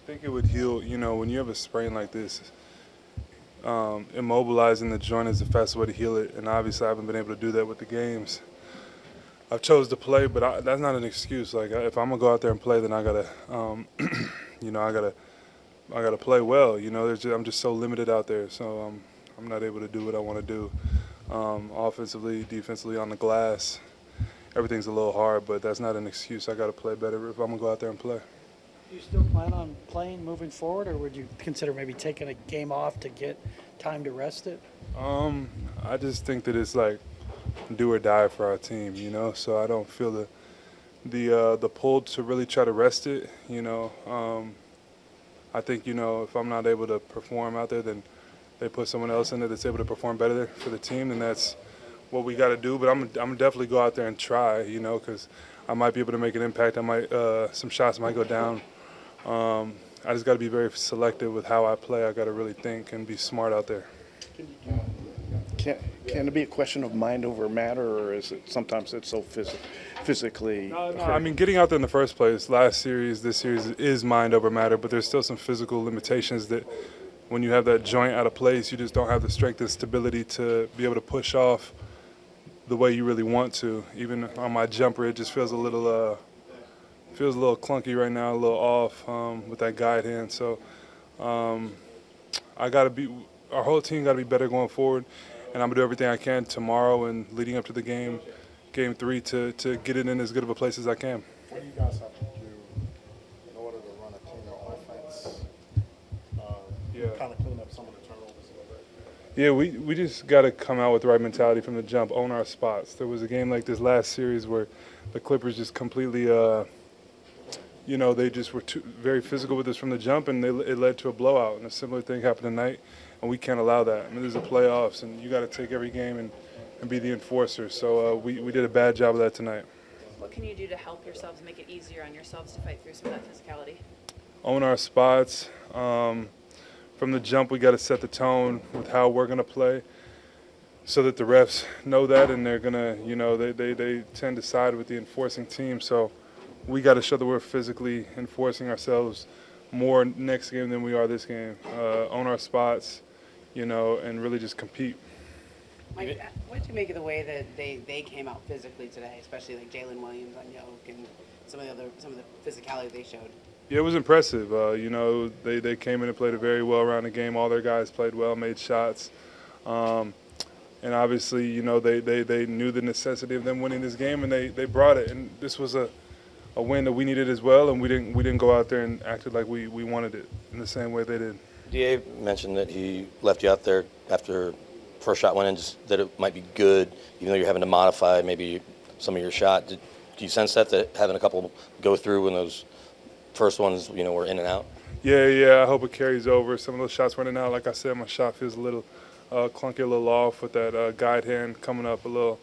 think it would heal, when you have a sprain like this, immobilizing the joint is the fastest way to heal it, and obviously I haven't been able to do that with the games. I've chose to play, but that's not an excuse. Like, if I'm gonna go out there and play, then I gotta, I gotta play well. I'm just so limited out there, so I'm not able to do what I want to do, offensively, defensively, on the glass. Everything's a little hard, but that's not an excuse. I gotta play better if I'm gonna go out there and play. Do you still plan on playing moving forward, or would you consider maybe taking a game off to get time to rest it? I just think that it's like do or die for our team, So I don't feel the pull to really try to rest it, I think, if I'm not able to perform out there, then they put someone else in there that's able to perform better for the team, and that's what we got to do. But I'm definitely go out there and try, because I might be able to make an impact. Some shots might go down. I just got to be very selective with how I play. I got to really think and be smart out there. Can it be a question of mind over matter, or is it sometimes it's so physically? No. I mean, getting out there in the first place, this series is mind over matter, but there's still some physical limitations that when you have that joint out of place, you just don't have the strength and stability to be able to push off the way you really want to. Even on my jumper, it just feels a little clunky right now, a little off with that guide hand. So our whole team got to be better going forward, and I'm gonna do everything I can tomorrow and leading up to the game 3 to get it in as good of a place as I can. What do you guys have to do in order to run a cleaner offense? Kind of clean up some of the turnovers a little bit? Yeah, we just got to come out with the right mentality from the jump, own our spots. There was a game like this last series where the Clippers just completely, they just were very physical with us from the jump, and it led to a blowout. And a similar thing happened tonight, and we can't allow that. I mean, this is the playoffs, and you got to take every game and be the enforcer. So we did a bad job of that tonight. What can you do to help yourselves, make it easier on yourselves to fight through some of that physicality? Own our spots. From the jump, we got to set the tone with how we're going to play so that the refs know that, and they're going to, they tend to side with the enforcing team. So we got to show that we're physically enforcing ourselves more next game than we are this game. Own our spots, and really just compete. Mike, what did you make of the way that they came out physically today, especially like Jalen Williams on Yoke and some of the physicality they showed? Yeah, it was impressive. They came in and played a very well-rounded game. All their guys played well, made shots. And obviously, they knew the necessity of them winning this game, and they brought it. And this was a win that we needed as well, and we didn't go out there and acted like we wanted it in the same way they did. DA mentioned that he left you out there after first shot went in, just that it might be good, even though you're having to modify maybe some of your shot. Do you sense that having a couple go through when those first ones, were in and out? Yeah. I hope it carries over. Some of those shots were in and out. Like I said, my shot feels a little clunky, a little off with that guide hand coming up a little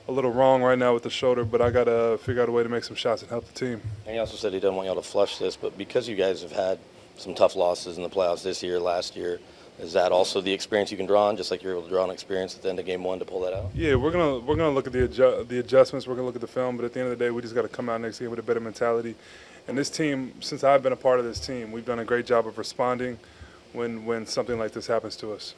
wrong right now with the shoulder. But I gotta figure out a way to make some shots and help the team. And he also said he doesn't want y'all to flush this, but because you guys have had some tough losses in the playoffs this year, last year, is that also the experience you can draw on, just like you're able to draw on experience at the end of game one to pull that out? Yeah, we're gonna look at the adjustments. We're gonna look at the film, but at the end of the day, we just got to come out next game with a better mentality. And this team, since I've been a part of this team, we've done a great job of responding when something like this happens to us.